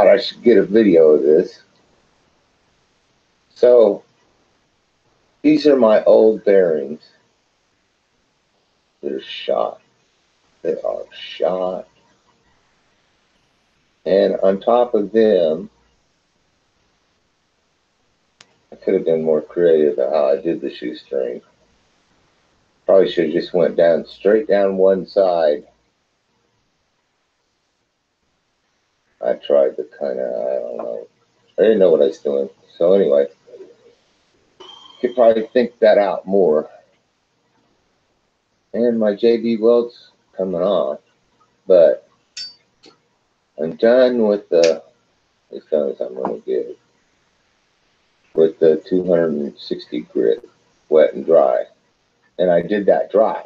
thought I should get a video of this. So these are my old bearings. They're shot. They are shot. And on top of them, I could have been more creative about how I did the shoestring. Probably should have just went down straight down one side. I tried to kind of, I don't know. I didn't know what I was doing. So anyway, could probably think that out more. And my JB welds coming off, but I'm done with the, as done as I'm going to get, with the 260 grit, wet and dry. And I did that dry.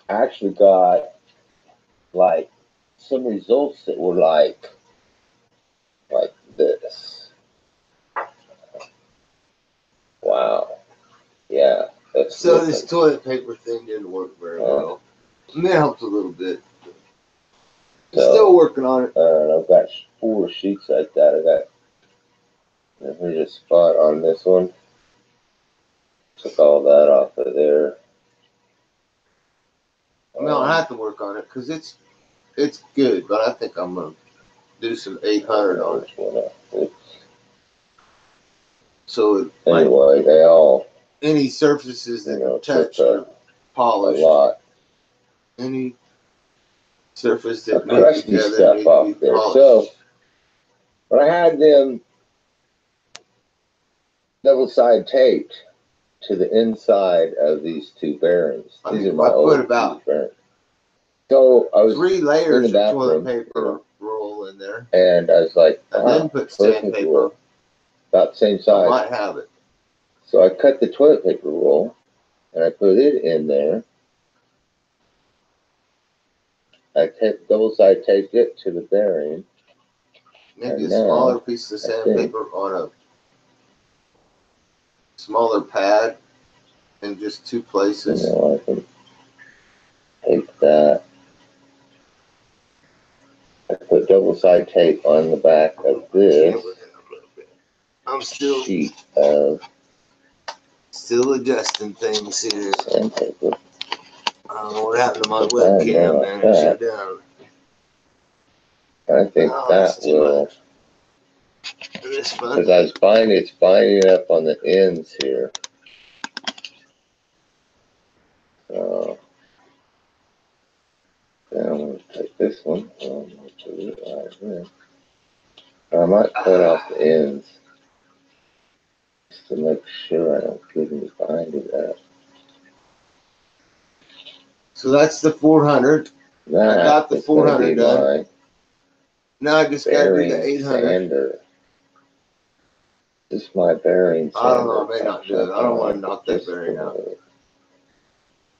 I actually got like some results that were like this. Wow. Yeah. So this toilet paper thing didn't work very well. I mean, it helped a little bit. I'm still working on it. I've got 4 sheets like that. Here's a spot on this one. Took all that off of there. I mean, I'll have to work on it because it's good, but I think I'm gonna do some 800 on it. So anyway, they all, any surfaces that touch or polish, a lot. Any surface that crusty stuff off there. Polished. So when I had them double side taped to the inside of these 2 bearings. These are my old bearings. So I was 3 layers of toilet paper roll in there, and I was like, I didn't put sandpaper. About the same size. I might have it. So I cut the toilet paper roll and I put it in there. I double side taped it to the bearing. Maybe a smaller piece of sandpaper on a smaller pad in just 2 places. I can take that. I put double side tape on the back of this sheet of still adjusting things here. Sandpaper. I don't know what happened to my webcam, man. It shut down. I think that will, because I was it's binding up on the ends here. So then I'm going to take this one. I'm going to put it right here. I might cut off the ends just to make sure I don't get any binding up. So that's the 400. I got the 400 done. Now I just got to do the 800. Sander. This is my bearing sander. I don't know. I may not do it. I don't want to knock that bearing out.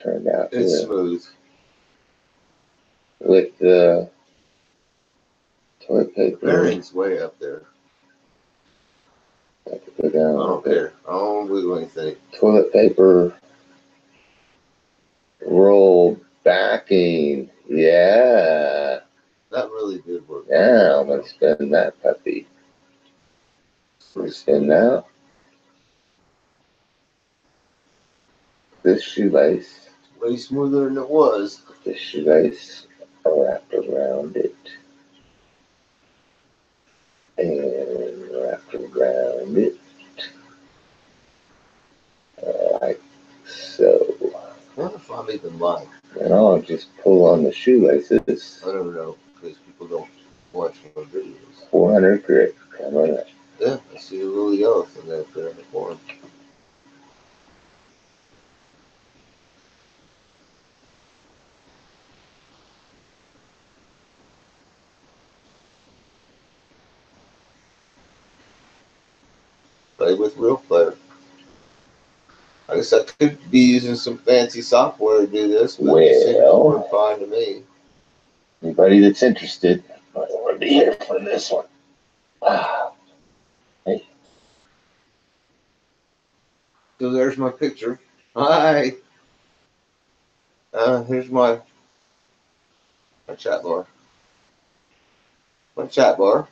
Turned out it's smooth. With the toilet paper. Bearing's way up there. I have to go down. I don't care. I don't do anything. Toilet paper roll backing. Yeah. That really did work. Now I'm going to spin that puppy. Spin that. This shoelace. Way smoother than it was. This shoelace wrapped around it. And wrapped around it. Like so. I wonder if I'm even live. And I'll just pull on the shoelaces. I don't know, because people don't watch my videos. 400 grit. Come on. Yeah, I see a little yellow thing up there in the corner. Play with real player. I guess I could be using some fancy software to do this, but it seems to work fine to me. Anybody that's interested, I want to be here for this one. Hey. So there's my picture. Hi. Here's my chat bar. My chat bar.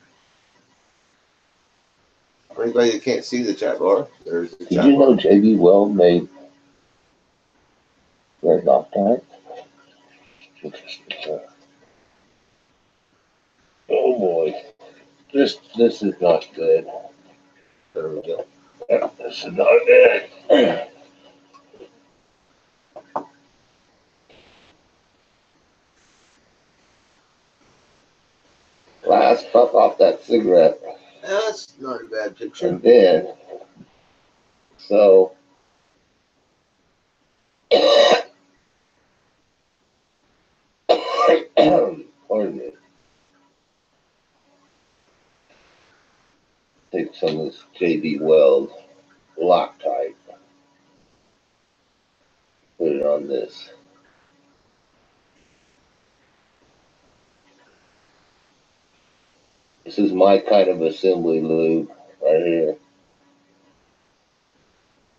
For anybody that can't see the chat bar, there's the Did chat you bar. know J.B. Weld made red Loctite? Oh boy, this is not good. There we go. Yeah, this is not good. Last puff off that cigarette. That's not a bad picture. And then, so, pardon me. Take some of this J.B. Weld Loctite. Put it on this. This is my kind of assembly lube right here.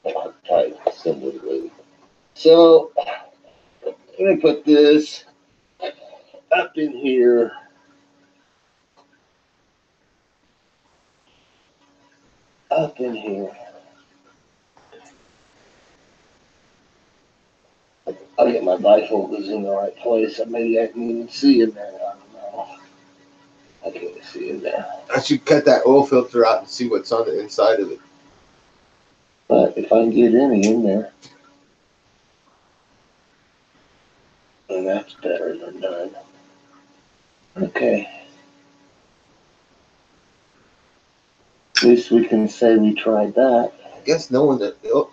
Loctite assembly lube. So, I'm going to put this up in here. Up in here. I'll get my bifocals in the right place. Maybe I can even see in there. I don't know. I can't see in there. I should cut that oil filter out and see what's on the inside of it. But if I can get any in there, then that's better than none. Okay. At least we can say we tried that. I guess knowing that the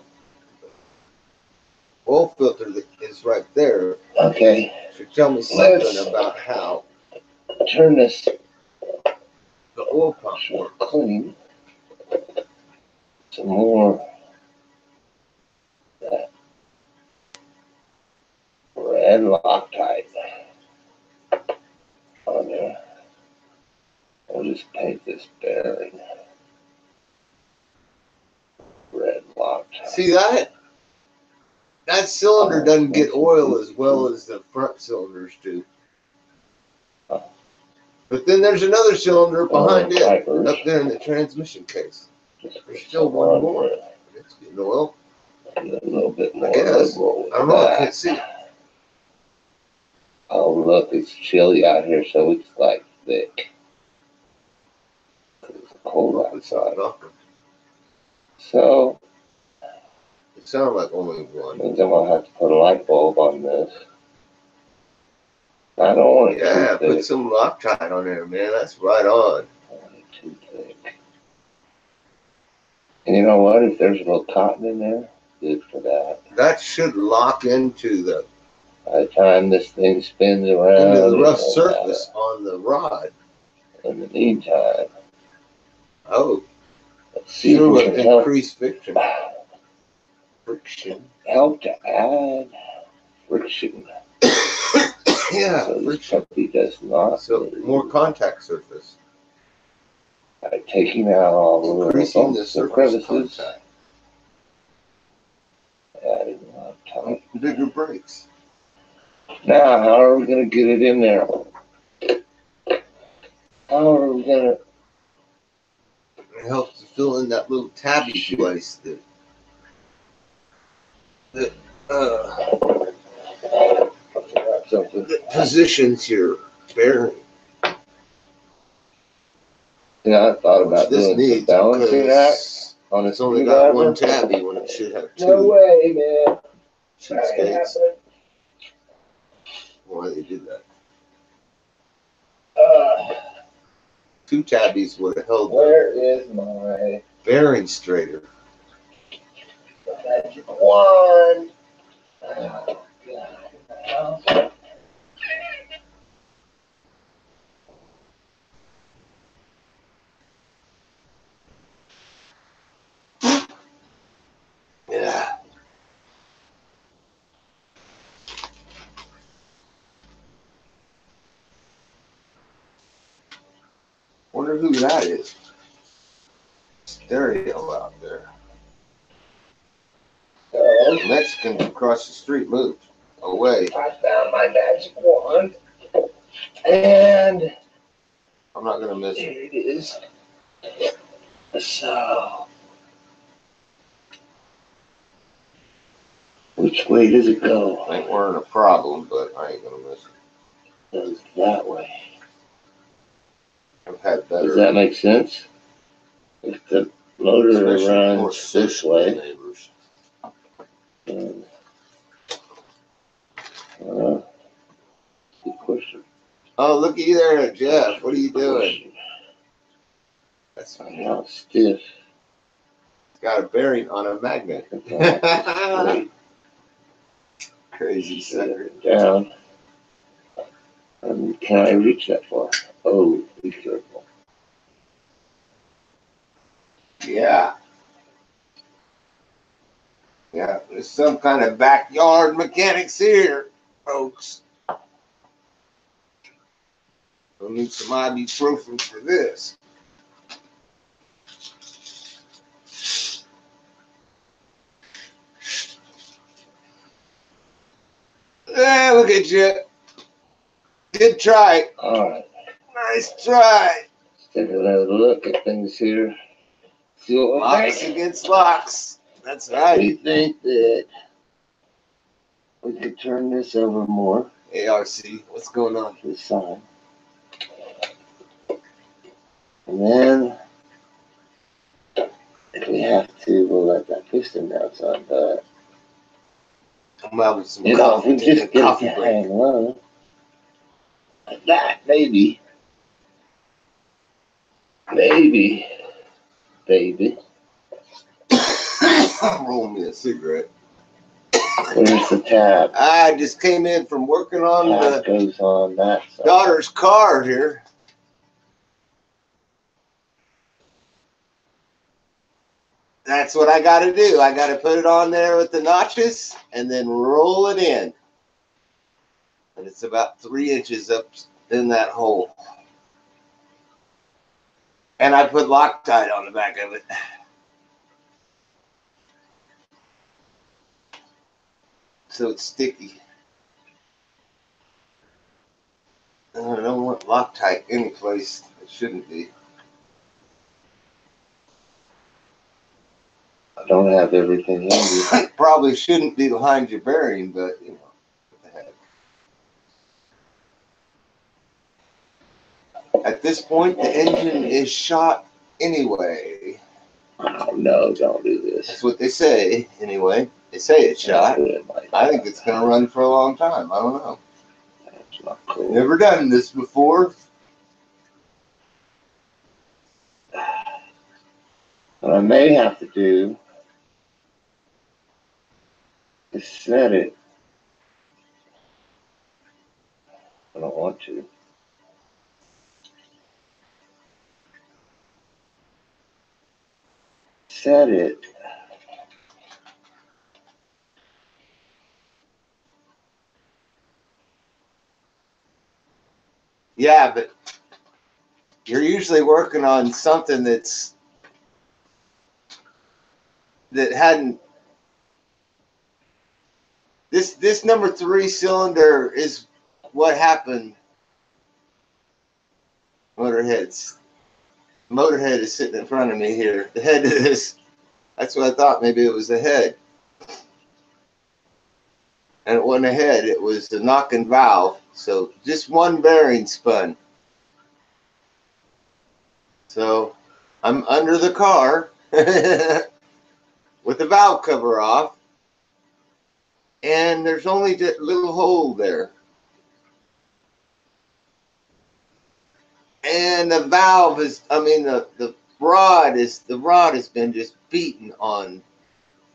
oil filter that is right there Okay. should tell me something about how turn this the oil pump works. Clean. Some more that red Loctite on there. I'll just paint this bearing. Red Loctite. See that? That cylinder doesn't get oil as well as the front cylinders do. But then there's another cylinder behind it, up there in the transmission case. There's still one more. It's getting oil. A little bit more. I guess. I don't know. I can't see. Oh, look, it's chilly out here, so it's like thick. It's cold outside. So, it sounded like only one. Means I'm going to have to put a light bulb on this. I don't want it too thick. Put some Loctite on there, man. That's right on. I don't want it too thick. And you know what? If there's a little cotton in there, good for that. That should lock into the... By the time this thing spins around... into the rough surface on the rod. In the meantime... Oh. Let's see if we can increase friction. Help to add friction. Yeah, so this puppy does not. So more contact surface. By taking out all the increasing the surface crevices. contact. Adding a lot of time. Bigger brakes. Now, how are we going to get it in there? How are we going to... It helps to fill in that little tabby place that positions your bearing. Yeah, I thought about doing some balancing act on it's only got one tabby when it should have two. No way, man. Cheapskates. Why they did that? Two tabbies would have held. Where is my bearing straighter? The magic wand. Oh, God. Yeah. Wonder who that is. Stereo out there. Mexican across the street moved away. I found my magic wand. And I'm not gonna miss here it. it is. So, which way does it go? I think we're in a problem, but I ain't gonna miss it. It goes that way. I've had better. Does that make sense? If the motor especially more runs this social way, neighbors. then, good question. Oh, look at you there, Jeff. What are you doing? That's How stiff. It's got a bearing on a magnet. Crazy sucker. Down. Can I reach that far? Oh, be careful. Yeah. Yeah, there's some kind of backyard mechanics here, folks. We'll need some ibuprofen for this. Yeah, look at you. Good try. All right. Nice try. Let's take another look at things here. See what we Locks think. against locks. That's right. We think that we could turn this over more. ARC, what's going on? To the side. And then, if we have to, we'll let that piston bounce on, but I'm having some you know, if we just get coffee it to break. hang low, like that, maybe. Maybe. Baby. Roll me a cigarette. Where's the tab? I just came in from working on Tab the goes on that side. daughter's car here. That's what I got to do. I got to put it on there with the notches and then roll it in. And it's about 3 inches up in that hole. And I put Loctite on the back of it. So it's sticky. I don't want Loctite any place it shouldn't be. I don't have everything handy. It probably shouldn't be behind your bearing, but you know, what the heck. At this point, the engine is shot anyway. Oh, no, don't do this. That's what they say, anyway. They say it's shot. I think it's going to run for a long time. I don't know. That's not cool. Never done this before. What I may have to do is set it. I don't want to. Set it. Yeah, but you're usually working on something that hadn't. This number 3 cylinder is what happened. Motorhead is sitting in front of me here. The head of this. That's what I thought. Maybe it was the head. And it wasn't a head. It was the knocking valve. So just one bearing spun. So I'm under the car with the valve cover off. And there's only a little hole there. And the valve is, the rod has been just beat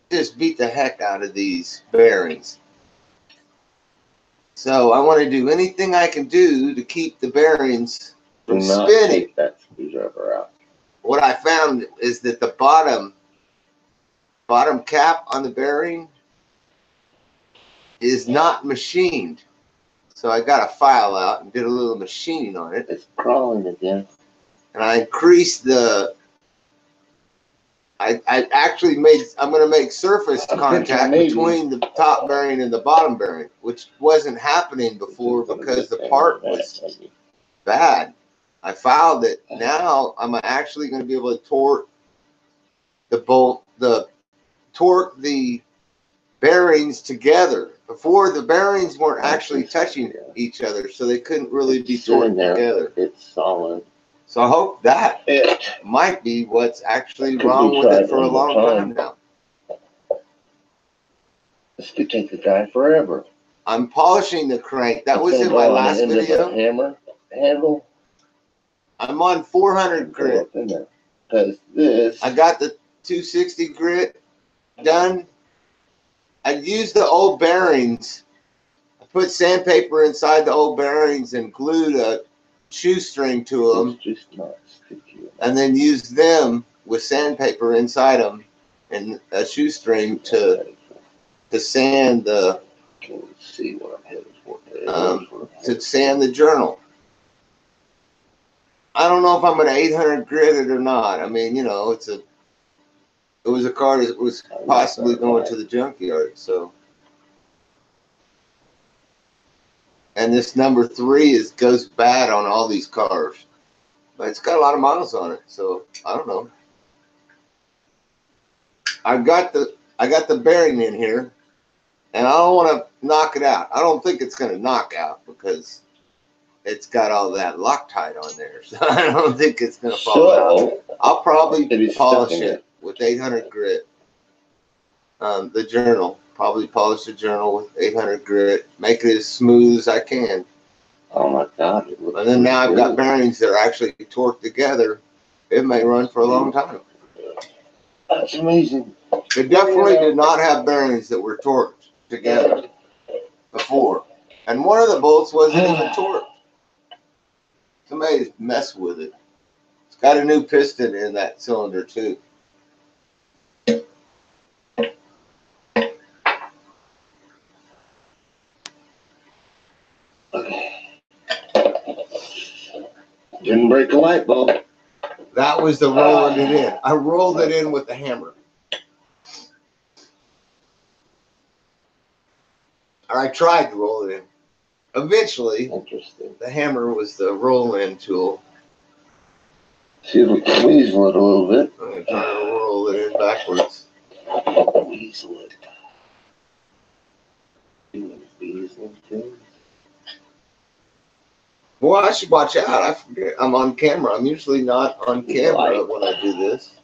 the heck out of these bearings. So I want to do anything I can do to keep the bearings from spinning. Take that screwdriver out. What I found is that the bottom cap on the bearing is not machined. So I got a file out and did a little machining on it. It's crawling again. And I increased I'm going to make surface contact between the top bearing and the bottom bearing, which wasn't happening before because the part was bad. I filed it. Now I'm actually going to be able to torque the torque the bearings together. Before, the bearings weren't actually touching each other, so they couldn't really be torqued together. It's solid. So I hope that might be what's actually wrong with it for a long time now. This could take the guy forever. I'm polishing the crank. That was in my last video. Hammer handle. I'm on 400 grit. Because this. I got the 260 grit done. I used the old bearings. I put sandpaper inside the old bearings and glued a shoestring to them. It's just not sticky. And then used them with sandpaper inside them and a shoestring to sand the. Can you see what I'm headed for? To sand the journal. I don't know if I'm gonna 800 grit it or not. I mean, you know, it was a car that was possibly going to the junkyard. So, and this number 3 goes bad on all these cars, but it's got a lot of miles on it. So I don't know. I got the bearing in here, and I don't want to knock it out. I don't think it's going to knock out because it's got all that Loctite on there. So I don't think it's going to fall out. I'll probably polish it with 800 grit. The journal. Probably polish the journal with 800 grit. Make it as smooth as I can. Oh my God. And then now I've got bearings that are actually torqued together. It may run for a long time. That's amazing. It definitely did not have bearings that were torqued together before. And one of the bolts wasn't even torqued. Somebody messed with it. It's got a new piston in that cylinder too. Didn't break a light bulb. That was the rolling it in. I rolled it in with the hammer. Or I tried to roll it in. Eventually, the hammer was the roll-in tool. See if we can weasel it a little bit. I'm going to try to roll it in backwards. Weasel it. Weasel things. Well, I should watch out. I forget. I'm on camera. I'm usually not on camera when I do this.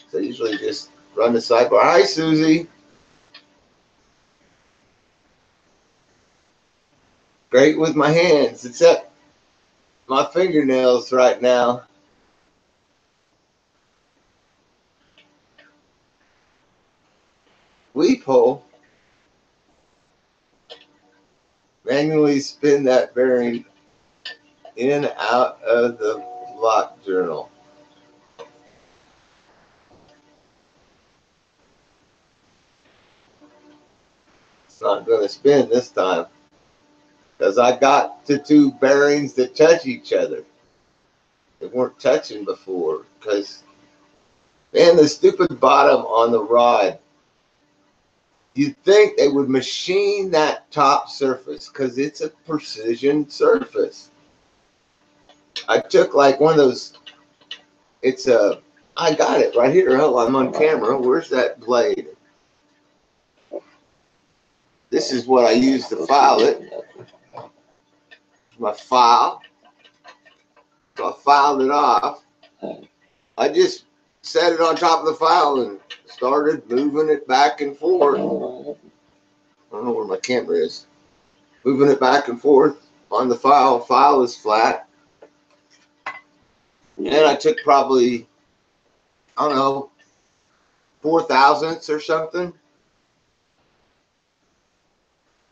So I usually just run the sidebar. Hi, Susie. Great with my hands, except my fingernails right now. Weep hole. Manually spin that bearing in and out of the lock journal. It's not going to spin this time because I got the 2 bearings that touch each other. They weren't touching before because, man, the stupid bottom on the rod. You'd think they would machine that top surface because it's a precision surface. I took like one of those, I got it right here. Oh, I'm on camera. Where's that blade? This is what I use to file it. My file. So I filed it off. I just set it on top of the file and started moving it back and forth. I don't know where my camera is. Moving it back and forth on the file. File is flat. And I took probably, I don't know, 4 thousandths or something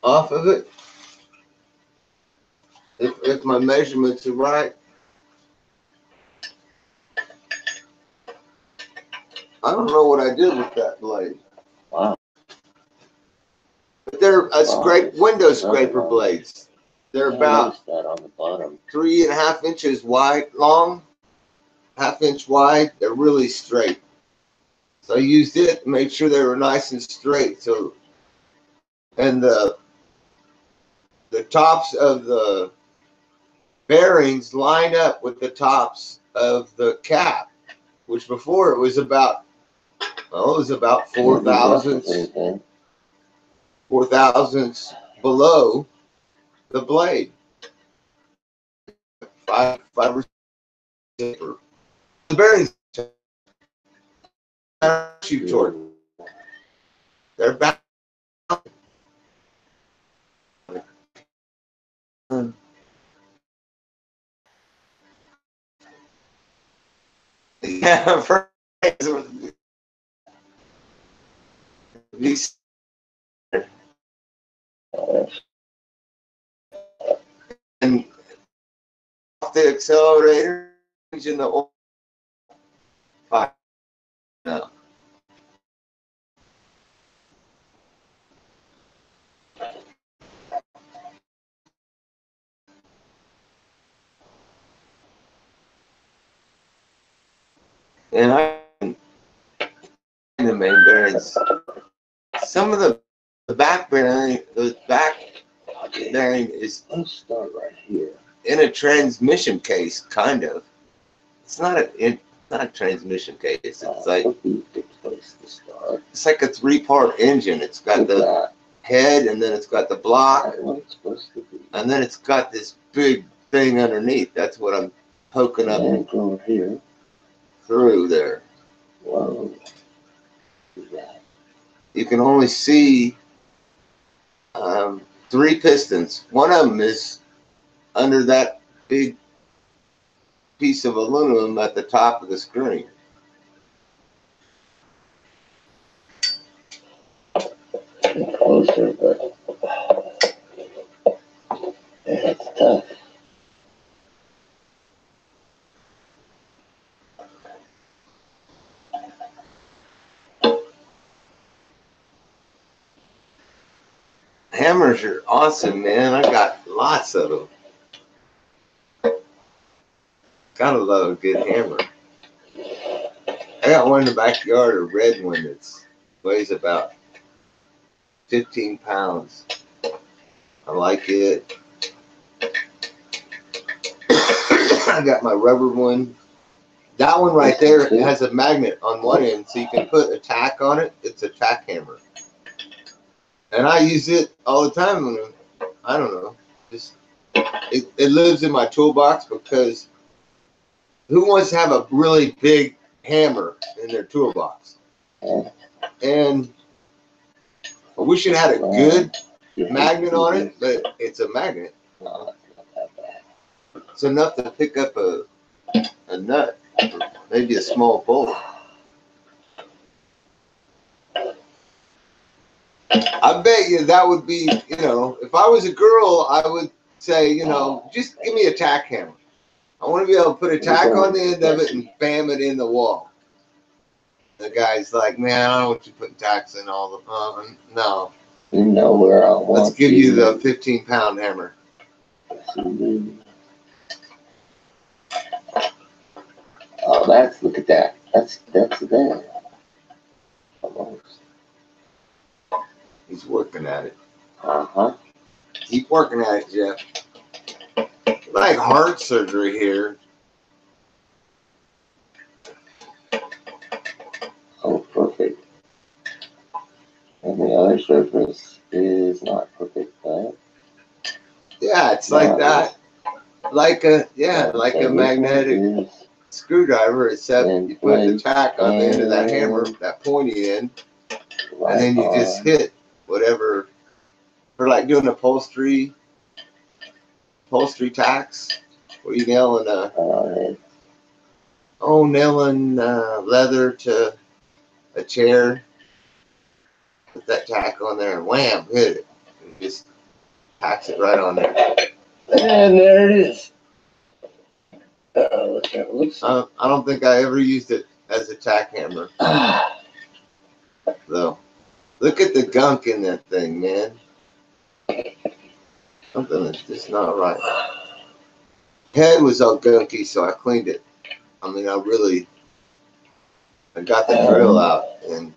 off of it. If my measurements are right. I don't know what I did with that blade. Wow. But they're window scraper blades. They're about that on the bottom. 3.5 inches wide, long, 1/2 inch wide. They're really straight. So I used it to make sure they were nice and straight. So, and the tops of the bearings line up with the tops of the cap, which before it was about Well, it was about 4 thousandths below the blade. Five or six. The bearings shoot toward. They're back. Yeah, for these and off the accelerator in the oil. No. And I the main bearings. Some of the back bearing, the back bearing is Let's start right here. in a transmission case, kind of. It's not a transmission case. It's like would be a good place to start. it's like a 3-part engine. It's got the head, and then it's got the block, Right, what it's supposed to be. and then it's got this big thing underneath. That's what I'm poking up And over here. through there. Whoa. Look at that. You can only see 3 pistons. One of them is under that big piece of aluminum at the top of the screen. Get closer, but yeah, it's tough. Hammers are awesome, man. I got lots of them. Gotta love a good hammer. I got one in the backyard, a red one that weighs about 15 pounds. I like it. I got my rubber one. That one right there has a magnet on one end, so you can put a tack on it. It's a tack hammer. And I use it all the time when I don't know. Just it lives in my toolbox because who wants to have a really big hammer in their toolbox? And I wish it had a good magnet on it, but it's a magnet. It's enough to pick up a nut, or maybe a small bolt. I bet you that would be, if I was a girl, I would say, just give me a tack hammer. I want to be able to put a tack on the end of it and bam it in the wall. The guy's like, man, I don't want you putting tacks in all the, no. You know where I want. Let's give you the 15-pound hammer. Oh, look at that. That's there. Almost. He's working at it. Uh-huh. Keep working at it, Jeff. Like heart surgery here. Oh, perfect. And the other surface is not perfect, right? Yeah, it's like that. Like a magnetic screwdriver, except you put the tack on the end of that hammer, that pointy end, and then you just hit whatever. For like doing upholstery tacks, where you nailing nailing leather to a chair. Put that tack on there and wham, hit it. And just tacks it right on there. And there it is. I don't think I ever used it as a tack hammer. Though. Look at the gunk in that thing, man. Something that's just not right. Head was all gunky, so I cleaned it. I mean, I got the drill out and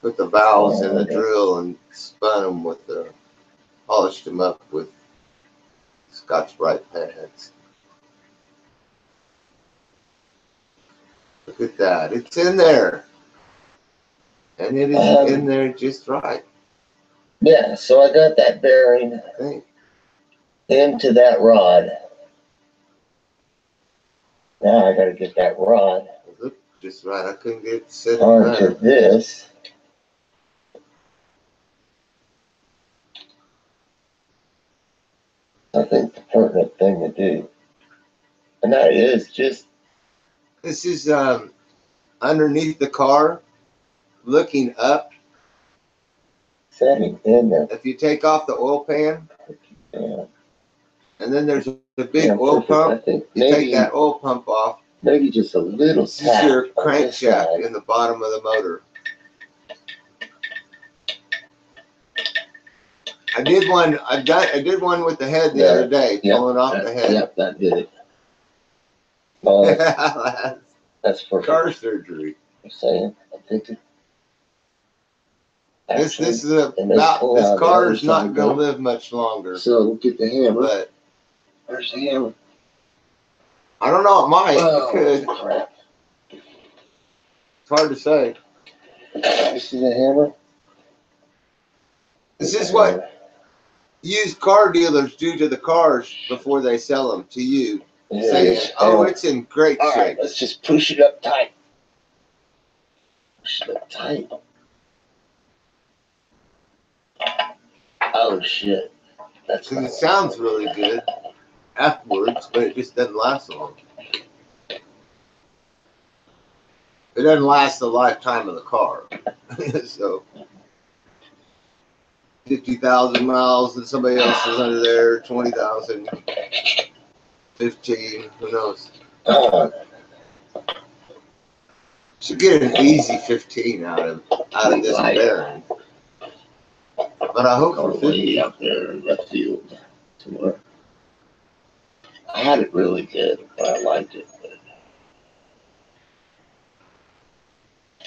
put the valves in the drill and spun them polished them up with Scotch-Brite pads. Look at that. It's in there. And it is in there just right. Yeah, so I got that bearing I think. into that rod. Now I got to get that rod It looked just right. I couldn't get it set onto better. this. I think the pertinent thing to do, and that is just This is underneath the car, looking up. setting in there. If you take off the oil pan, Yeah. and then there's a big oil perfect. pump. I think You take that oil pump off. maybe just a little This is your tap on this side. crankshaft in the bottom of the motor. I did one. I did one with the head the other day, pulling off the head. Yep, that did it. Oh, that's for car surgery. I'm saying. I think it, This actually, is about this car is not going to live much longer. So we'll get the hammer. But where's the hammer? I don't know. It might. Oh, It could. crap. It's hard to say. You see the hammer? This is what used car dealers do to the cars before they sell them to you. Saying, oh, it's in great shape. All right, let's just push it up tight. Push it up tight. Oh, shit. That's because it sounds really good afterwards, but it just doesn't last long. It doesn't last the lifetime of the car. So 50,000 miles and somebody else is under there, 20,000, 15, who knows? Should get an easy 15 out of this bearing. But I hope for 50 out there in left field somewhere. I had it really good, but I liked it.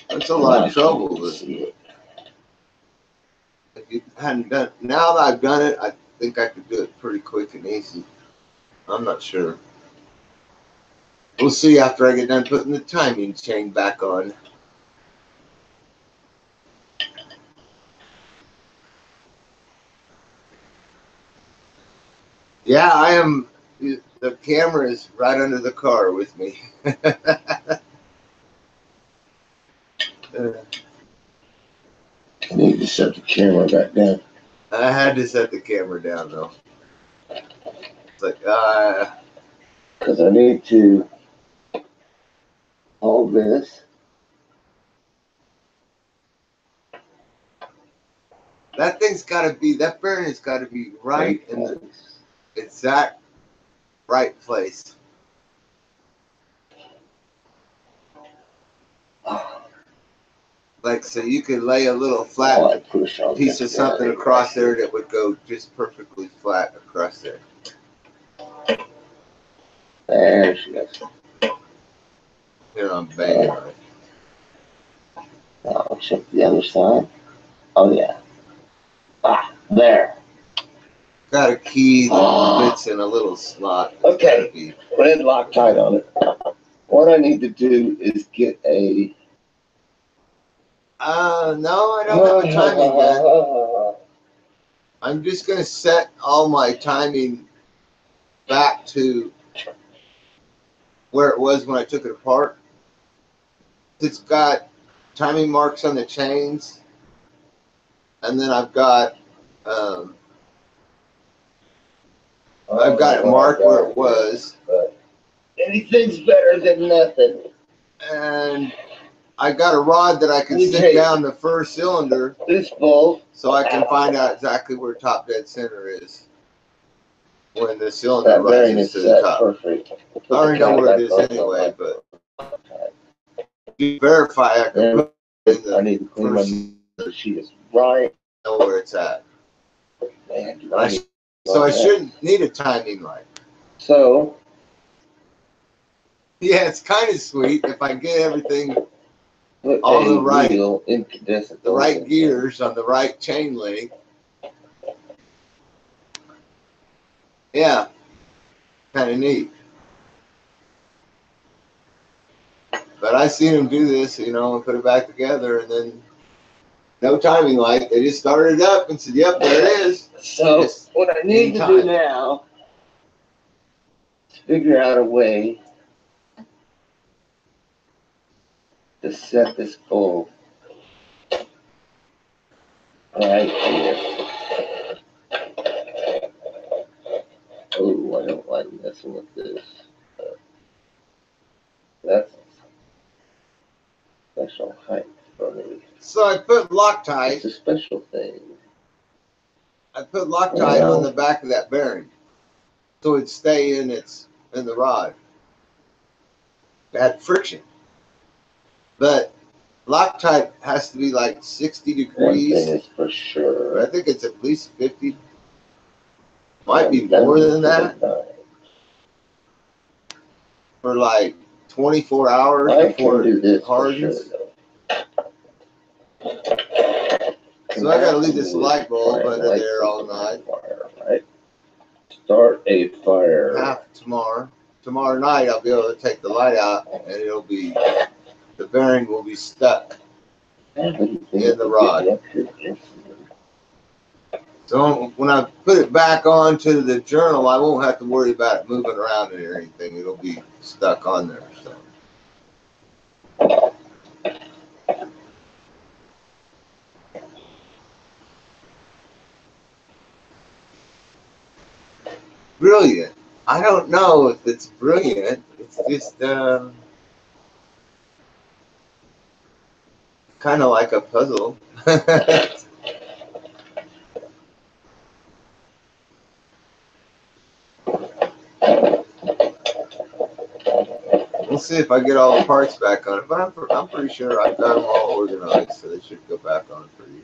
That's a lot of trouble to see it. If you hadn't done, now that I've done it, I think I could do it pretty quick and easy. I'm not sure. We'll see after I get done putting the timing chain back on. Yeah, I am. The camera is right under the car with me. I need to set the camera back down. I had to set the camera down though. It's like, because I need to hold this. That thing's got to be, that bearing's got to be right in the exact right place. Like, so you could lay a little flat piece of something across there that would go just perfectly flat across there. There she goes. Here I'm banging on it. I'll check the other side. Oh, yeah. Ah, there. Got a key that fits in a little slot. Okay. Put Loctite on it. What I need to do is get a... No, I don't have a timing yet. I'm just going to set all my timing back to where it was when I took it apart. It's got timing marks on the chains. And then I've got it marked where it was. But anything's better than nothing. And I got a rod that I can stick down the first cylinder. This bolt. So I can find out exactly where top dead center is when the cylinder rises to the top. Perfect. I already know where it is anyway, but to verify I can put it in the I need to clean my she is right. Know where it's at. So I shouldn't need a timing light. So yeah, it's kind of sweet if I get everything all the right gears on the right chain link. Yeah, kind of neat. But I seen them do this, you know, and put it back together, and then No timing light. They just started it up and said, "Yep, there it is." So Just what I need to do now is figure out a way to set this bulb right here. Oh, I don't like messing with this. That's a special height for me. So I put Loctite. It's a special thing. I put Loctite on the back of that bearing, so it'd stay in the rod. It had friction, but Loctite has to be like 60 degrees. One thing is for sure. I think it's at least 50. Might be more than that. For like 24 hours before it hardens. So I gotta leave this light bulb under there all night. Right? Start a fire. Half tomorrow. Tomorrow night I'll be able to take the light out and it'll be, the bearing will be stuck in the rod. So when I put it back onto the journal, I won't have to worry about it moving around or anything. It'll be stuck on there. So. Brilliant. I don't know if it's brilliant. It's just kind of like a puzzle. We'll see if I get all the parts back on it, but I'm pretty sure I've got them all organized, so they should go back on pretty easy.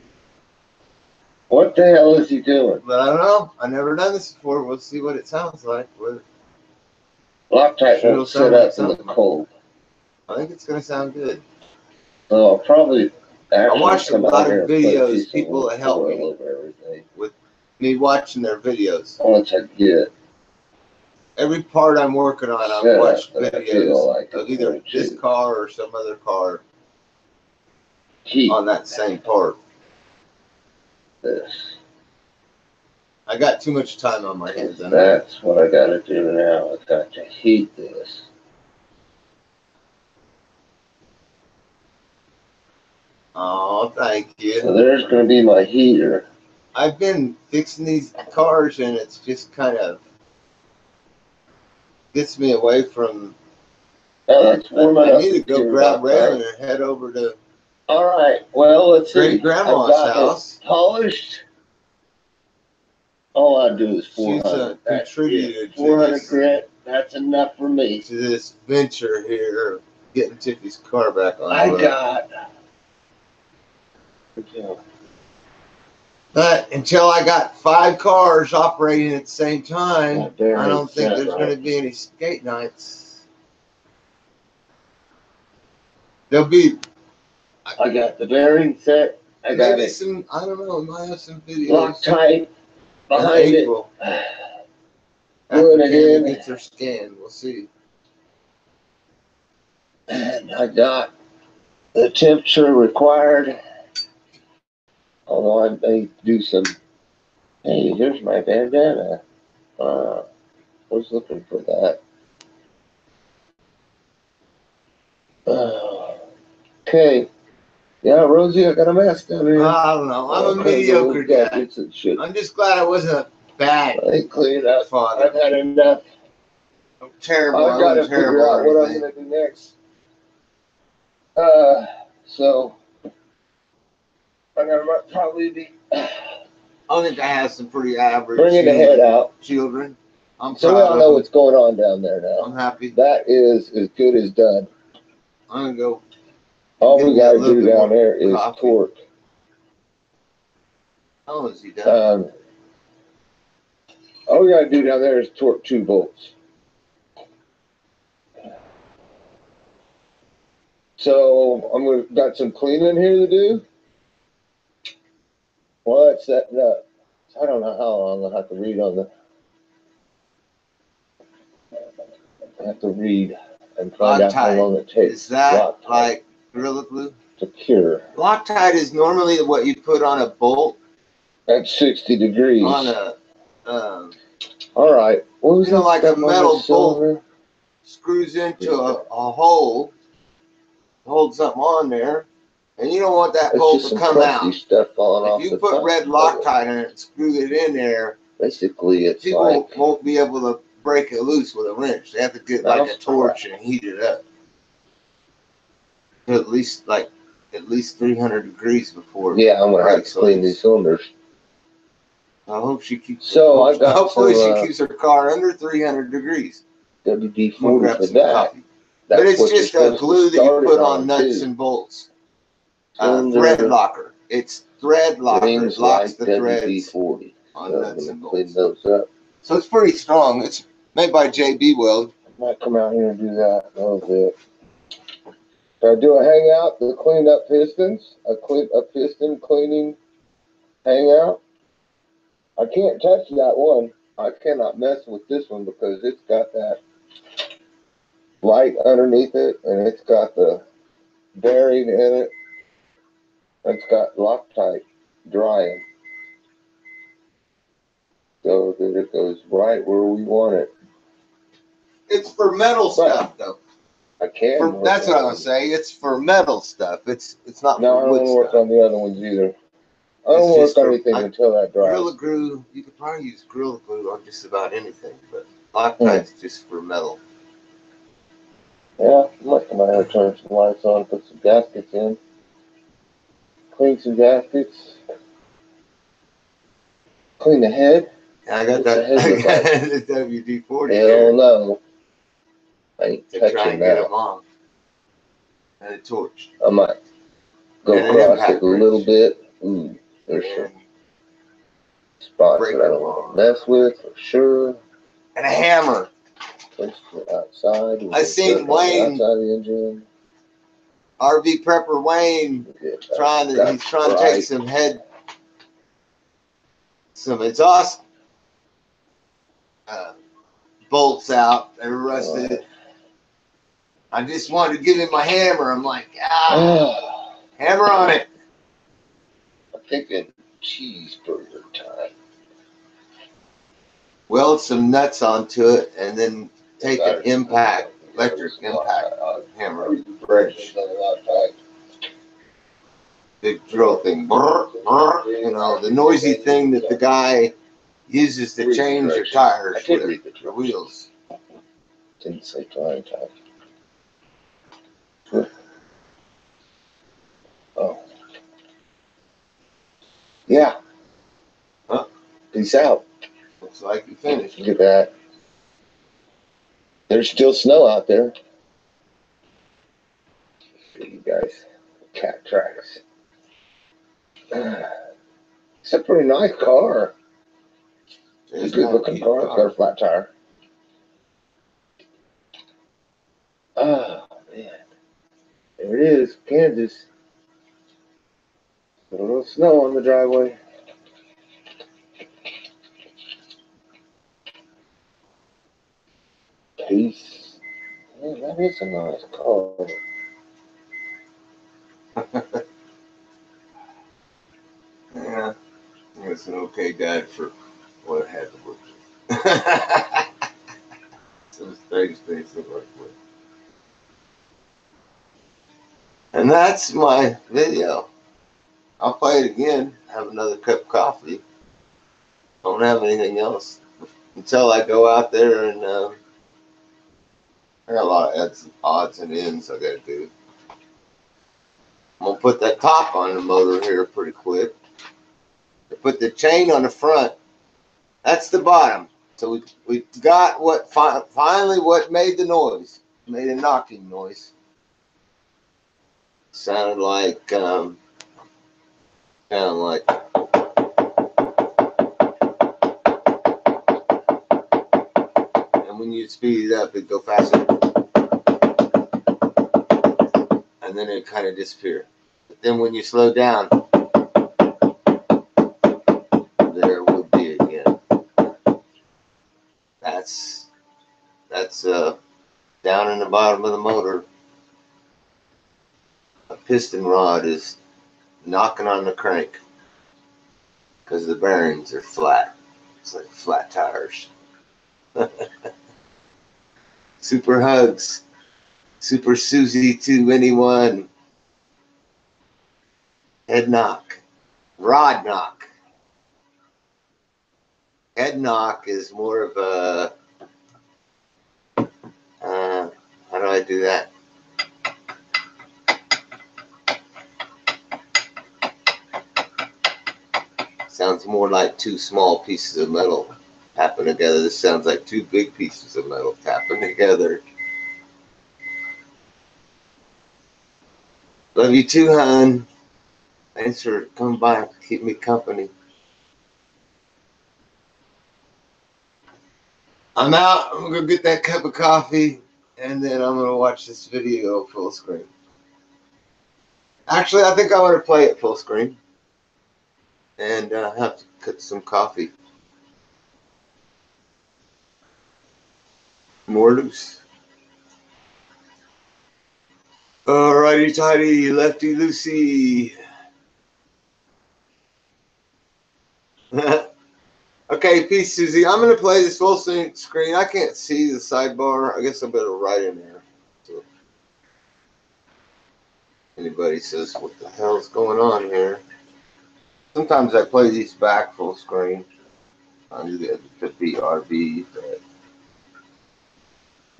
What the hell is he doing? But I don't know. I've never done this before. We'll see what it sounds like. Loctite won't set up in the cold. I think it's going to sound good. So I'll probably I watched a lot of videos, people that help me with me watching their videos. Once I get every part I'm working on, I've watched videos of either this car or some other car on that same part. This. I got too much time on my hands. That's what I got to do now. I've got to heat this. Oh, thank you. So there's going to be my heater. I've been fixing these cars, and it's just kind of gets me away from. Oh, that's warm I need to go grab Raylan and head over to. All right. Well, let's see. Great grandma's house. Polished. All I do is 400. She's contributed 400 grit. That's enough for me. To this venture here, getting Tiffy's car back on. I got. But until I got 5 cars operating at the same time, I don't think there's going to be any skate nights. There'll be. I got the bearing set. I got maybe some. I don't know. We might have some videos. Loctite behind it. Doing it in. Gets her scan. We'll see. And I got the temperature required. Although I may do some. Hey, here's my bandana. Was looking for that. Okay. Yeah, Rosie, I got a mess down here. I don't know. I'm a mediocre guy. I'm just glad I wasn't bad. I ain't cleaned up. Father. I've had enough. I'm terrible. I've got to figure out what I'm going to do next. So I'm going to probably be. I think I have some pretty average. Bringing the head out. Children. I'm so we all know what's going on down there now. I'm happy. That is as good as done. I'm going to go. All we got to do down there is torque. How is he done? All we got to do down there is torque 2 bolts. So I'm going to got some cleaning here to do. Well, that's setting up. I don't know how long I'll have to read on the. I have to read and find out how long it takes. Is that like Gorilla Glue? secure. Loctite is normally what you put on a bolt At 60 degrees. on a, all right. What was you know, that like a stuff on metal the cylinder? bolt screws into a hole, hold something on there, and you don't want that It's bolt just to some come out. crusty stuff falling If off you the put top red of it. Loctite in it and screw it in there, Basically, it's people like won't be able to break it loose with a wrench. They have to get like a torch and heat it up to at least 300 degrees before. Yeah, I'm gonna have to clean these cylinders. I hope she keeps. So I got hopefully some, she keeps her car under 300 degrees. WD-40 for that. Coffee. That's but it's what just you're a supposed glue to that you start put it on nuts too. and bolts. Cylinder Thread locker. It's thread locker. It rings locks like the threads WD-40. on So I'm nuts gonna and clean bolts. those up. So it's pretty strong. It's made by JB Weld. I might come out here and do that a little bit. So I do a hangout, the cleaned up pistons, a piston cleaning hangout. I can't touch that one. I cannot mess with this one because it's got that light underneath it, and it's got the bearing in it. It's got Loctite drying, so that it goes right where we want it. It's for metal stuff, though. I can. That's what I was saying. It's for metal stuff. It's not no, for wood stuff. No, I don't work on the other ones either. I don't work on anything until that dries. Gorilla Glue, you could probably use Gorilla Glue on just about anything, but Loctite's just for metal. Yeah, I might come out here and turn some lights on, put some gaskets in, clean some gaskets, clean the head. Yeah, I got What's that. The head The WD-40. Hell no. I ain't to touching try and that. get them off. And a torch. I might go across it a little bit. Ooh, there's some spots that I don't want to mess with for sure. And a hammer. Place it outside. I seen Wayne. Outside the engine. RV Prepper Wayne he's trying to take some exhaust bolts out. They were rusted. I just wanted to give him my hammer. I'm like, hammer on it. I'm thinking cheeseburger time. Weld some nuts onto it and then take an electric impact hammer. Big drill thing. You know, the noisy thing that the guy uses to change your tires with the wheels. Didn't say drying time. Oh. Yeah. Huh? Peace out. Looks like you finished. Look at that. There's still snow out there. See you guys. Cat tracks. It's a pretty nice car. It's a good looking car. It's got a flat tire. Oh, man. There it is, Kansas. A little snow on the driveway. Peace. Man, that is a nice car. Yeah, it's an okay guide for what it had to work with. Some strange things to work with. And that's my video. I'll play it again, have another cup of coffee. Don't have anything else until I go out there and I got a lot of odds and ends I gotta do. I'm gonna put that top on the motor here pretty quick. I put the chain on the front. That's the bottom. So we got what finally what made the noise. Made a knocking noise. Sounded like and when you speed it up, it'd go faster. And then it kind of disappear. But then when you slow down, there it would be again. That's down in the bottom of the motor. A piston rod is knocking on the crank because the bearings are flat. It's like flat tires. Super hugs. Super Susie to anyone. Head knock. Rod knock. Head knock is more of a, how do I do that? Sounds more like two small pieces of metal tapping together. This sounds like two big pieces of metal tapping together. Love you too, hon. Thanks for coming by and keeping me company. I'm out. I'm going to go get that cup of coffee, and then I'm going to watch this video full screen. Actually, I think I want to play it full screen and have to cut some coffee. More loose. Alrighty, tighty, lefty, loosey. Okay, peace, Susie. I'm going to play this full screen. I can't see the sidebar. I guess I better write in there. So anybody says, what the hell's going on here? Sometimes I play these back full screen. I do the Tiffy RV.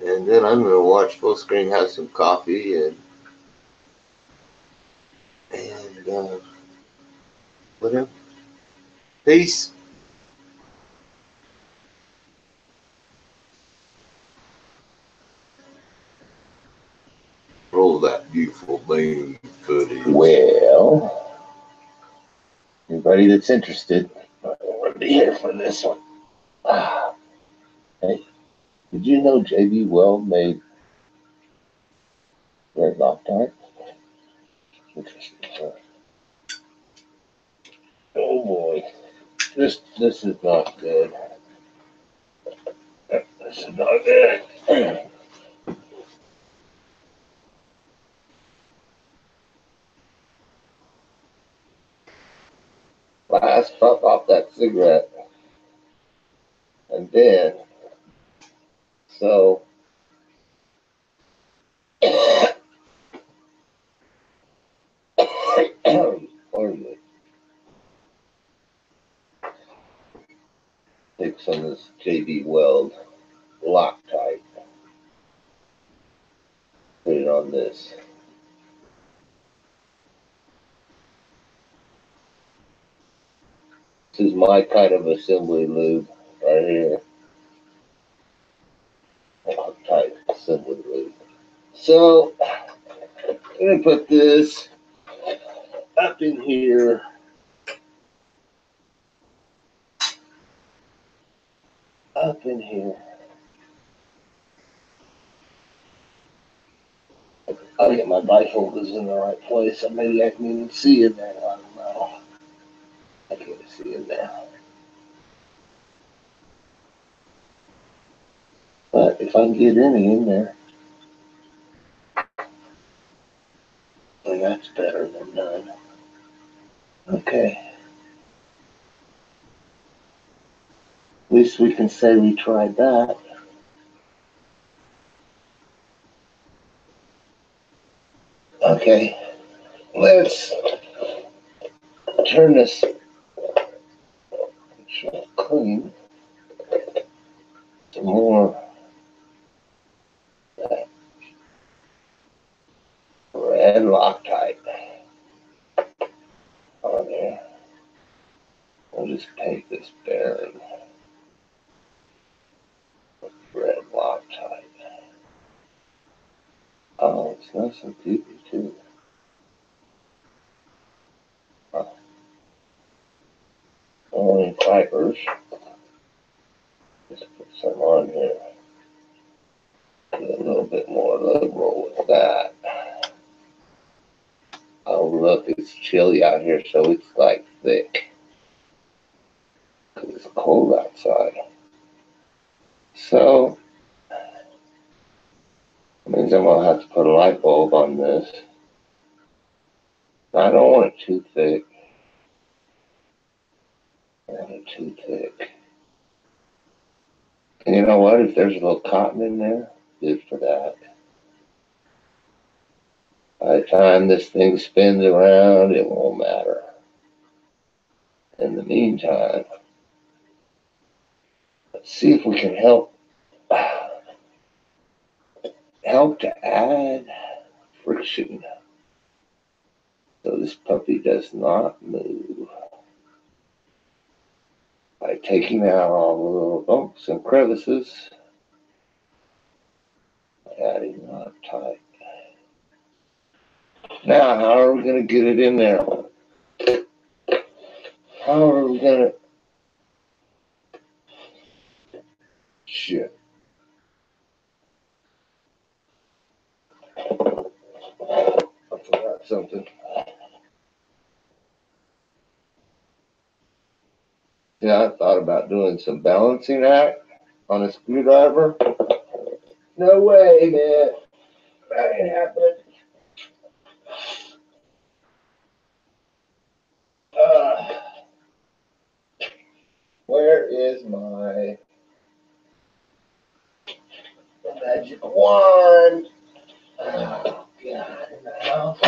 And then I'm going to watch full screen, have some coffee, and whatever. Peace. Roll that beautiful main footage. Well, anybody that's interested, I want to be here for this one. Hey, did you know J.B. Weld made red Loctite? Interesting. Oh boy, this is not good. This is not good. Last puff off that cigarette, and then so. Pardon me. Take some of this J.B. Weld Loctite. Put it on this. This is my kind of assembly lube right here. Loctite assembly lube. So I'm gonna put this up in here. Up in here. I'll get my bifocals in the right place, so maybe I can even see in there. I don't know. I can't see in there. But if I can get any in there, then that's better than none. Okay. At least we can say we tried that. Okay. Let's turn this clean. Some more red Loctite on there. I'll just paint this bearing with red Loctite. Oh, it's nice and deep too. Only fibers. Just put some on here. Be a little bit more liberal with that. Oh look, it's chilly out here, so it's like thick. Cause it's cold outside. So that means I'm gonna have to put a light bulb on this. I don't want it too thick. I want it too thick. And you know what? If there's a little cotton in there, good for that. By the time this thing spins around, it won't matter. In the meantime, let's see if we can help to add friction so this puppy does not move by taking out all the little bumps and crevices, adding on tight. Now, how are we going to get it in there? How are we going to... Shit. I forgot something. Yeah, I thought about doing some balancing act on a screwdriver. No way, man. That ain't happening. Where is my magic wand? Oh, God, in the house.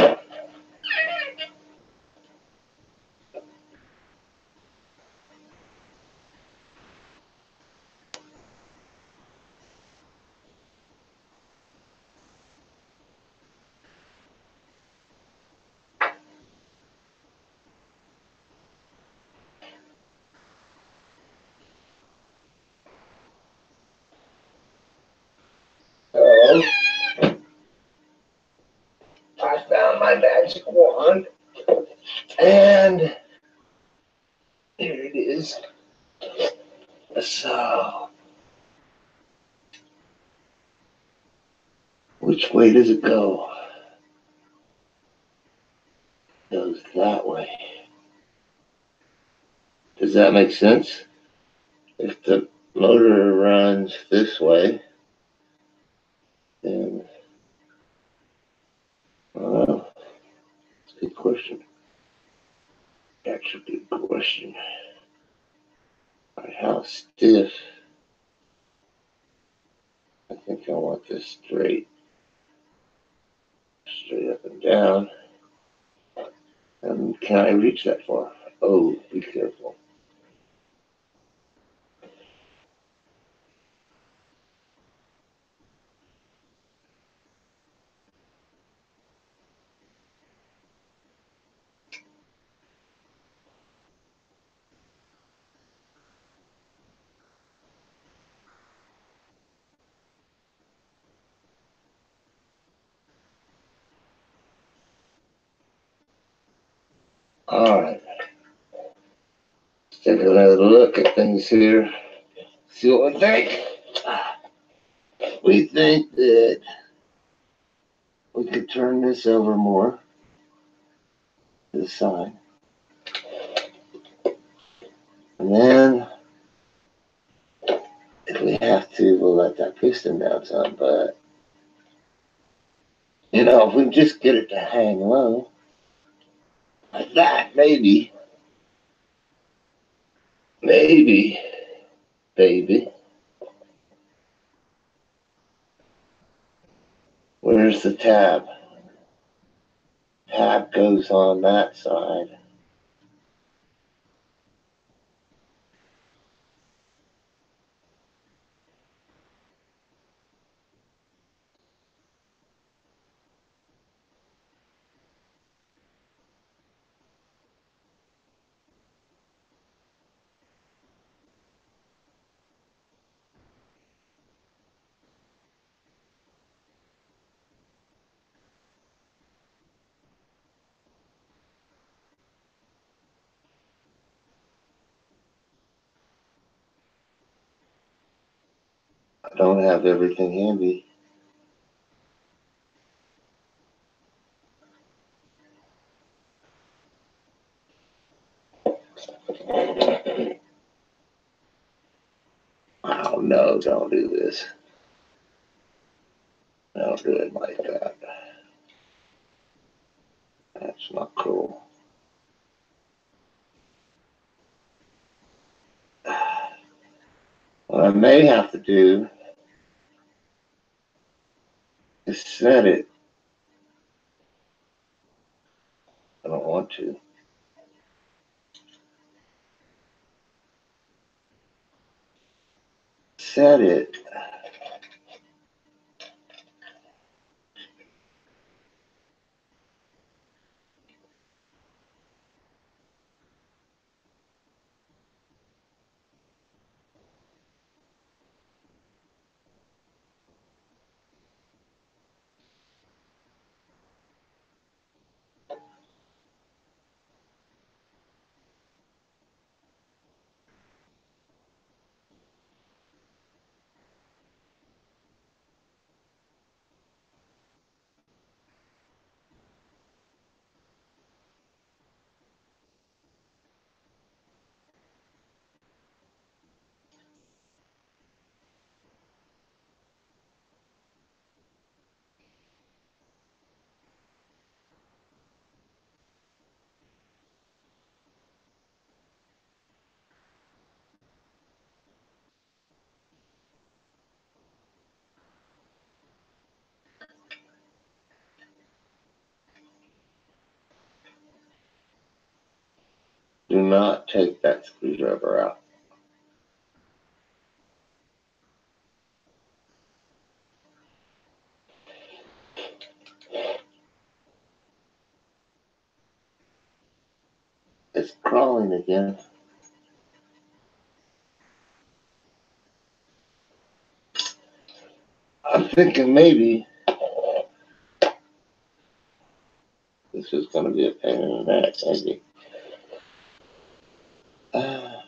So, I found my magic wand, and here it is. So, which way does it go? It goes that way. Does that make sense? If the motor runs this way, then, well, that's a good question. That's a good question. How stiff? I think I want this straight up and down. And can I reach that far? Oh, be careful. All right. Let's take another look at things here. See what we think. We think that we could turn this over more to the side. And then, if we have to, we'll let that piston down some. But, you know, if we just get it to hang low, like that, maybe, baby. Where's the tab? Tab goes on that side. I don't have everything handy. Oh no, don't do this. Don't do it like that. It's not cool. What I may have to do is set it. I don't want to. Set it. Do not take that screwdriver out. It's crawling again. I'm thinking maybe this is going to be a pain in the neck, maybe. I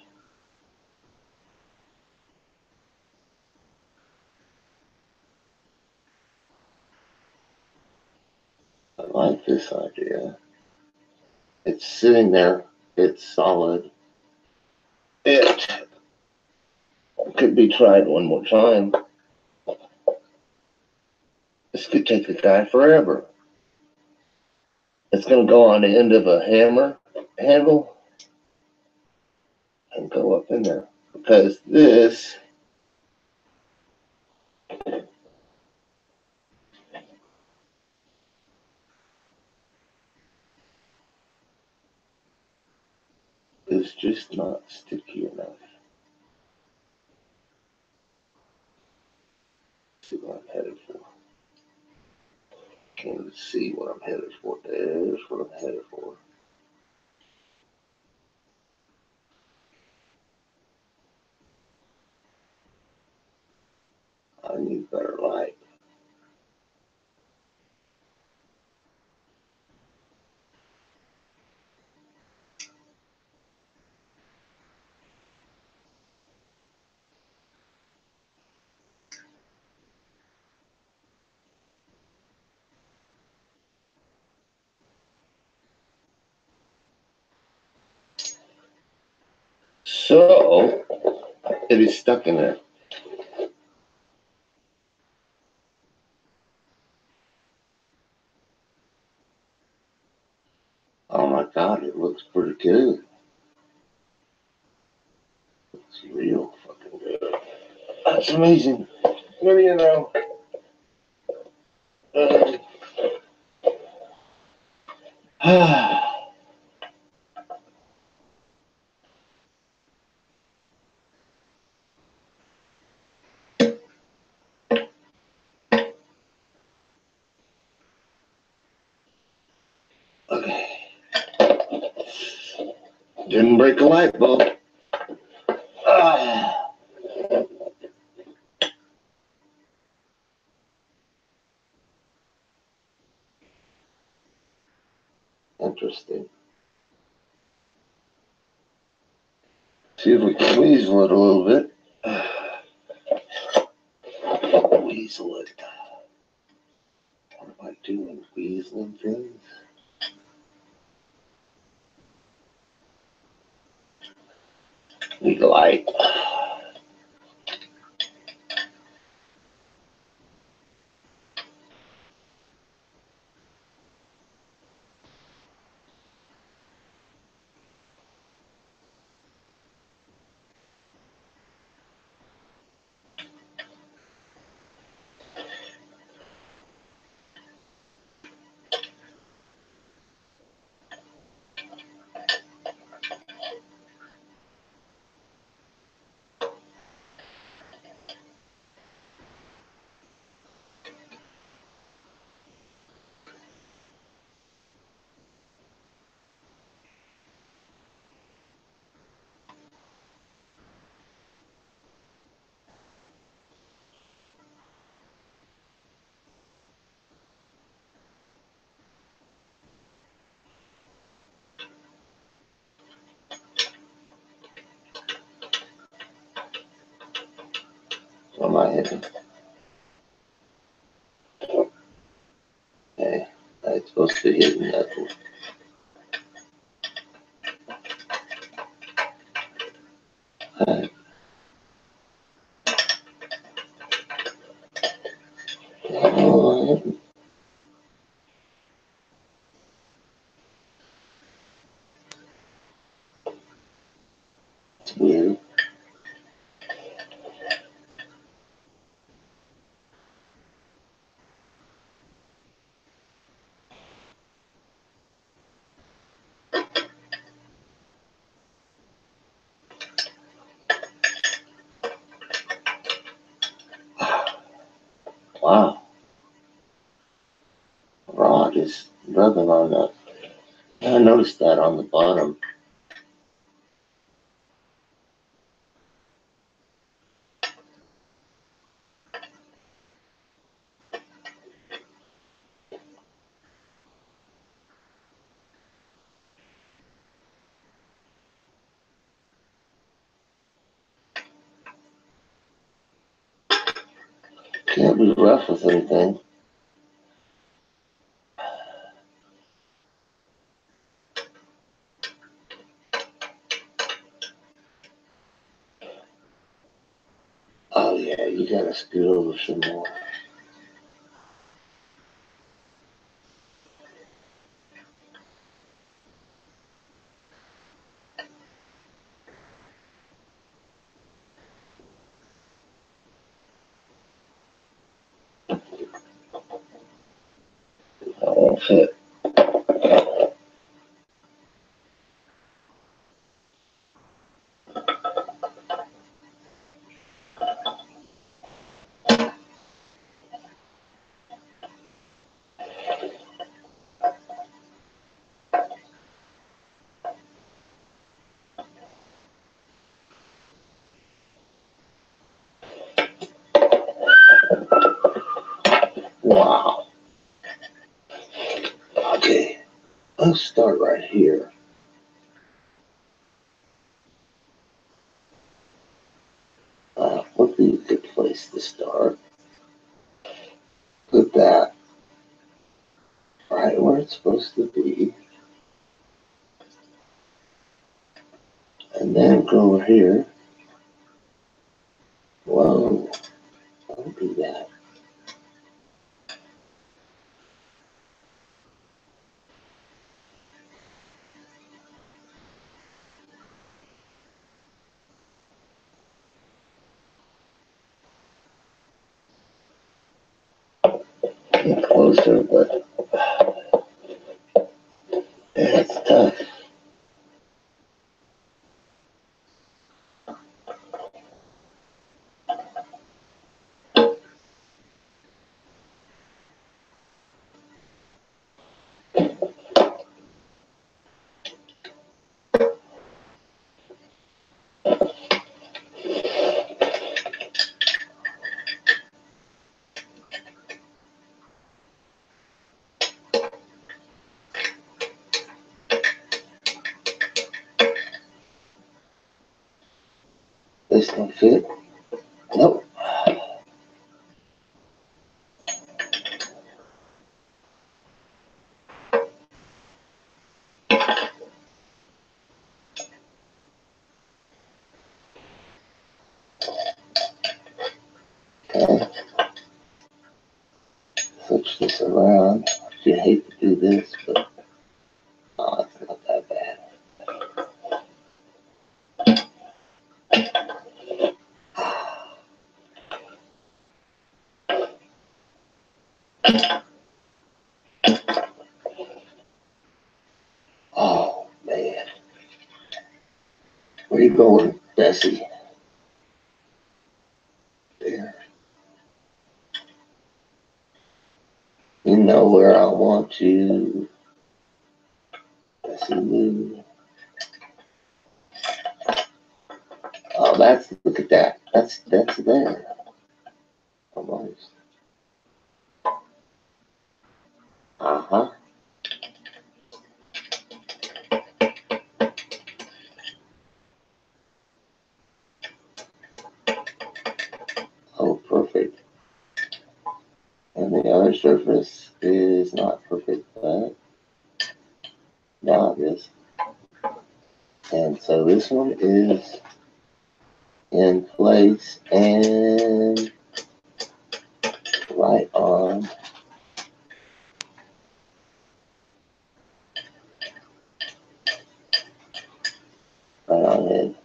like this idea. It's sitting there. It's solid. It could be tried one more time. This could take the guy forever. It's going to go on the end of a hammer handle and go up in there. Because this is just not sticky enough. Let's see what I'm headed for. Can't see what I'm headed for. There's what I'm headed for. I need better light. So, it is stuck in there. Oh my God, it looks pretty good. It's real fucking good. That's amazing. What do you know? Okay. Didn't break a light bulb. Ah. Interesting. See if we can weasel it a little bit. Weasel it. What am I doing? Weaseling things? Need light. Am I hitting? Okay. I'm supposed to be hitting nothing. Alright. It's weird. Wow. Rod is rubbing on the. I noticed that on the bottom. Can't be rough with anything. Oh yeah, you gotta scoot over some more. That won't fit. Wow. Okay, let's start right here. Would be a good place to start. Put that right where it's supposed to be. And then go over here. Whoa, don't do that. Get closer, but it's tough. This don't fit. Nope. Okay. Switch this around. You hate to do this, but oh, it's not that bad. Oh man, where you going, Bessie? There. You know where I want you, Bessie Lou. Oh, that's look at that. That's there. Almost. Uh-huh. Oh, The other surface is not perfect, but now it is. And so this one is in place and right on. Right on it.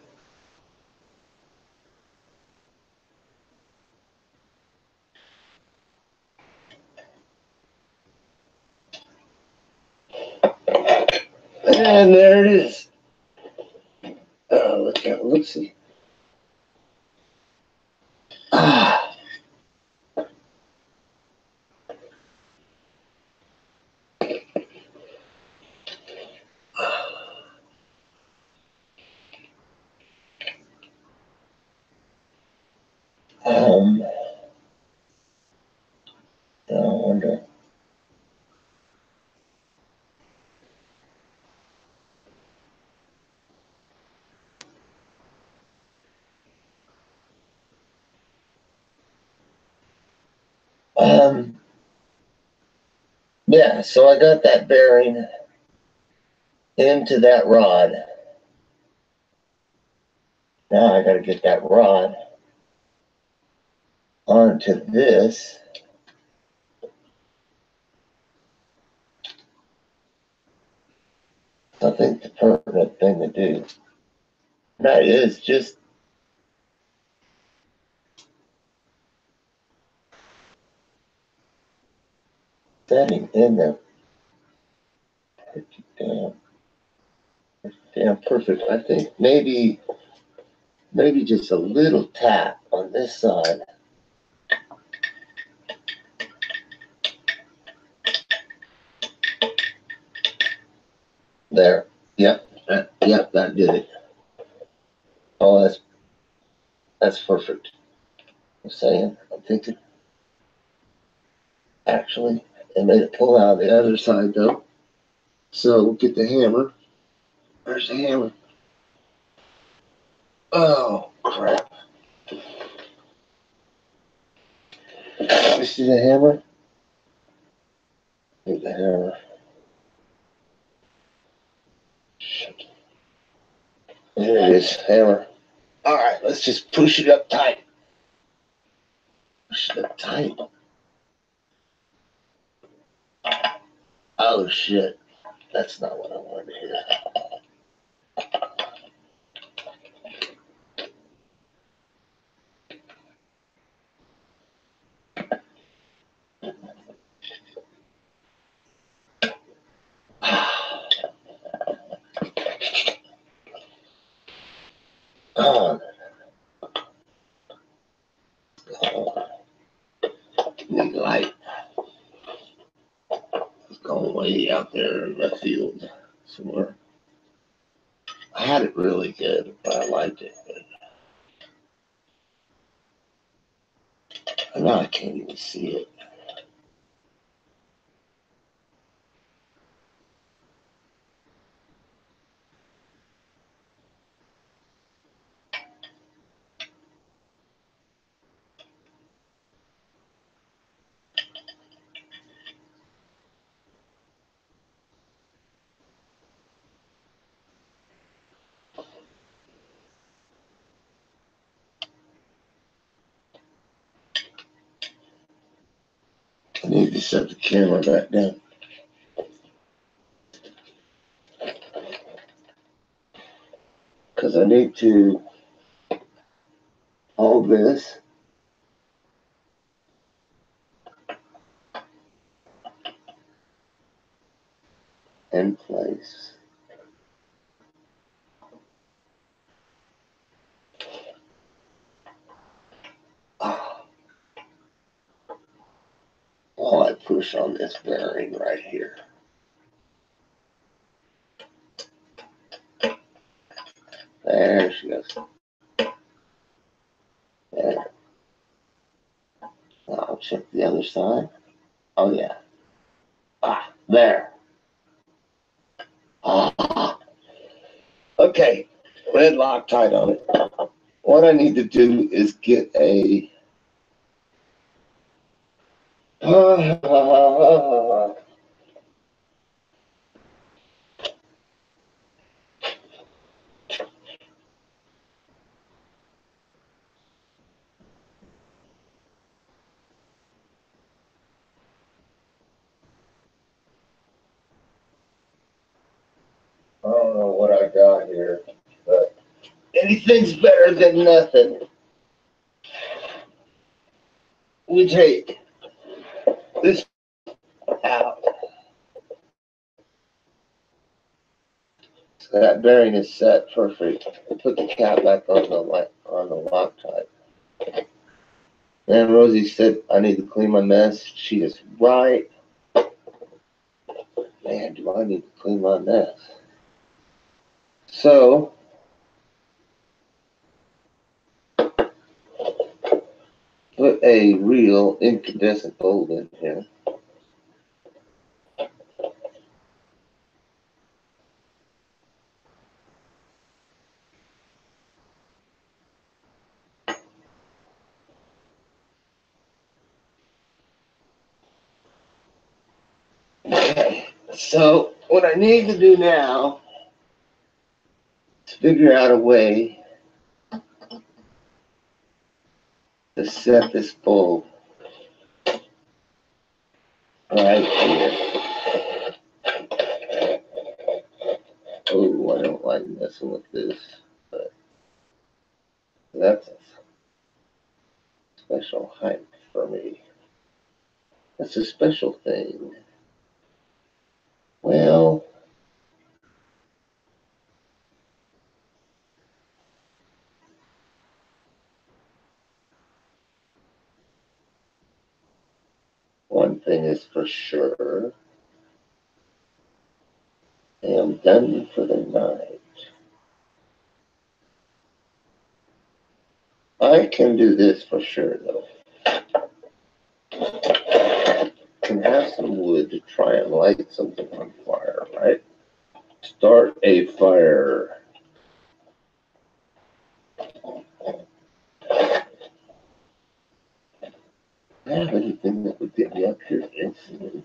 And there it is. Look at Lucy. Ah. I wonder. Yeah, so I got that bearing into that rod. Now I got to get that rod onto this. I think the pertinent thing to do. That is just setting in there. Damn perfect. I think maybe just a little tap on this side. There. Yep. Yep, that did it. Oh, that's perfect. I'm saying, I'm thinking. Actually, it made it pull out the other side though. So we'll get the hammer. Where's the hammer? Oh crap. You see the hammer? Here's the hammer. Shit. There it is, hammer. Alright, let's just push it up tight. Push it up tight. Oh shit. That's not what I wanted to hear. Oh, need light. It's going way out there in the field somewhere. I had it really good, but I liked it. But now I can't even see it. I need to set the camera back down. Because I need to hold this in place. While I push on this bearing right here. There she goes. There. Now I'll check the other side. Oh yeah. There. Okay. Red Loctite on it. What I need to do is get a I don't know what I got here, but anything's better than nothing. We take this out. So that bearing is set perfect. We'll put the cap back on the Loctite. And Rosie said I need to clean my mess. She is right. Man, do I need to clean my mess? So put a real incandescent bulb in here. Okay, so what I need to do now is figure out a way to set this bulb right here. Oh, I don't like messing with this, but that's a special height for me. That's a special thing. Well, one thing is for sure. I am done for the night. I can do this for sure, though. I can have some wood to try and light something on fire, right? Start a fire. I have anything that would get me up here instantly.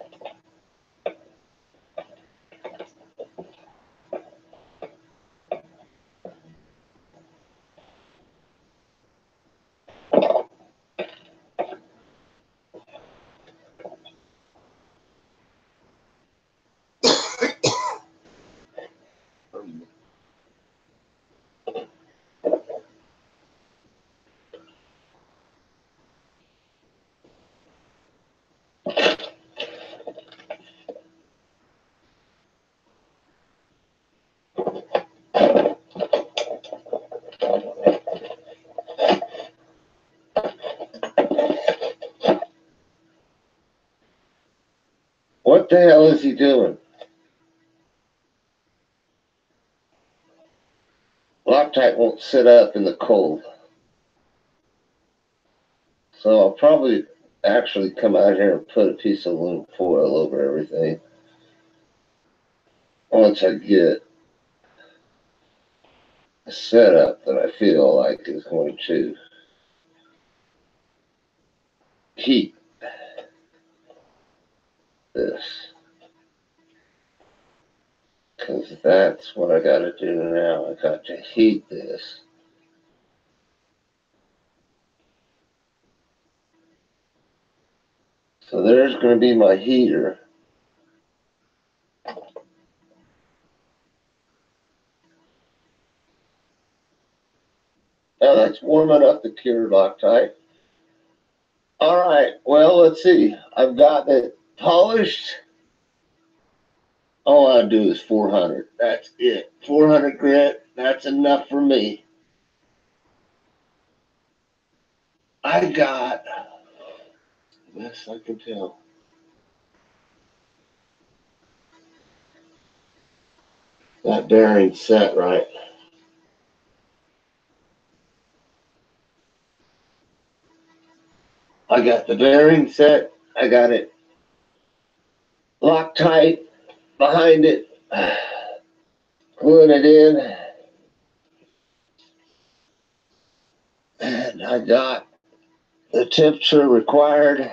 What the hell is he doing? Loctite won't sit up in the cold. So I'll probably actually come out here and put a piece of aluminum foil over everything once I get a setup that I feel like is going to heat this. Because that's what I got to do now. I got to heat this. So there's going to be my heater. Now that's warm enough to cure Loctite. All right, well, let's see. I've got it polished. All I do is 400. That's it. 400 grit. That's enough for me. I got, best I can tell, that bearing set right. I got the bearing set. I got it Loctite behind it. Gluing it in. And I got the temperature required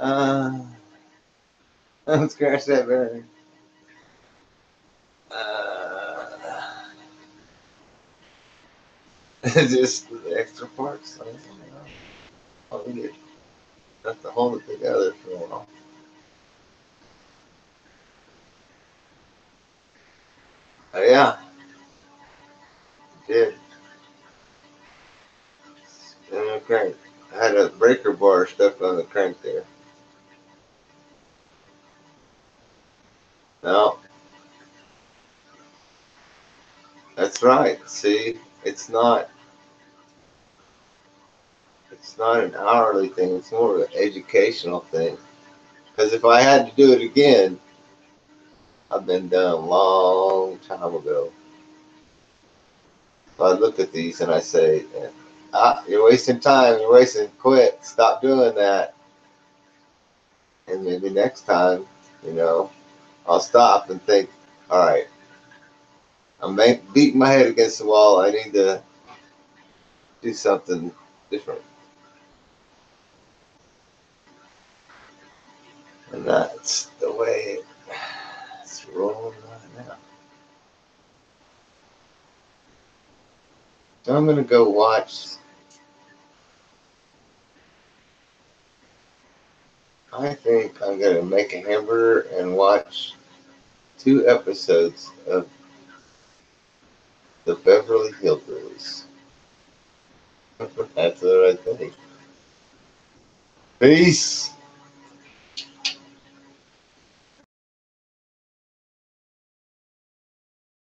Don't scratch that bearing. Uh, just the extra parts. I don't know. I'll need it. Have to hold it together for a while. Oh, yeah, did. And the crank. I had a breaker bar stuck on the crank there. No, that's right. See, it's not. It's not an hourly thing. It's more of an educational thing. Because if I had to do it again, I've been done a long time ago. So I look at these and I say, you're wasting time. You're wasting. Quit. Stop doing that. And maybe next time, you know, I'll stop and think, all right, I'm beating my head against the wall. I need to do something different. And that's the way it's rolling right now. So I'm going to go watch. I think I'm going to make a hamburger and watch 2 episodes of the Beverly Hillbillies. That's what I think. Peace.